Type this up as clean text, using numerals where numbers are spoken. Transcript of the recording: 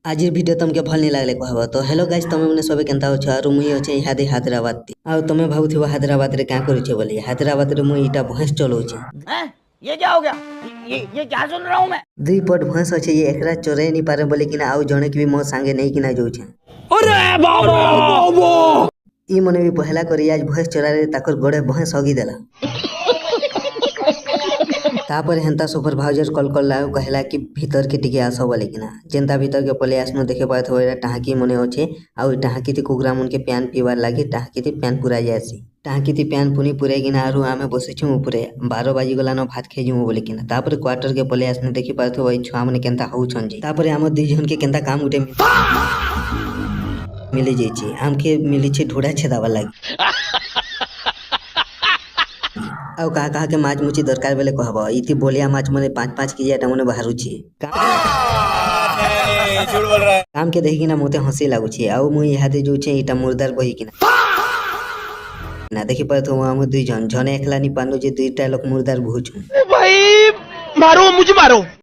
आज भिडियो तुमके भल नहीं लगले कहब तो हेलो गाइस तुम मैंने सब केनता हो और मुई अच्छे इहादे हैदराबाद आ तुम भावुथिब हैदराबाद रे क्या करूचे बोली हैदराबाद रे मुई इटा भैंस चलाउचे। हैं? ये क्या हो गया? ये क्या सुन रहा हूँ मैं? दुई पट भैंस अच्छे ये एकरा चोरे नहीं पारे बोले कि आउ जने की भी मो संगे नहीं कि जाउछे। अरे बाबा ई मने भी पहला करी आज भैंस चोरा रे ताकर गोड़े भैंस हगी देला। तापर हेन्ता सुपरवाइजर कॉल करला कहला कि भीतर के टिके आस बोले कि जेनता भीतर के पले आसनो देखे पाए तो टाँकी मने अच्छे आउ टाँकी थी कुकुरा मन के प्यान पीवार लगे टाँकी थी प्यान पुरा जाएसी टाँकी थी प्यान पुनी पुरेगिना आरु आमे बसिछु उपरे 12 बाजी गलानो भात खेजिमु बोले कि तापर क्वार्टर के पले आसनो देखि पाए तो छुआ मने केनता होउछन जे तापर हम दुई जन के केनता काम उठे मिली जाइछि आमके मिली छे ढोड़ा छेदावा लागी आउ कहा के माछ मुची दरकार बेले कहब इति बोलिया माछ मने 5-5 केजी आटा मने बाहरुछि काम के देखि ना मोते हंसी लागुछि आउ मुई इहादे जोचे इटा मुर्दार बही किना ना देखि पर तो हम दुई जन जने एकला नि पानो जे दुईटा लोक मुर्दार बुझु भाई मारो मुझे मारो।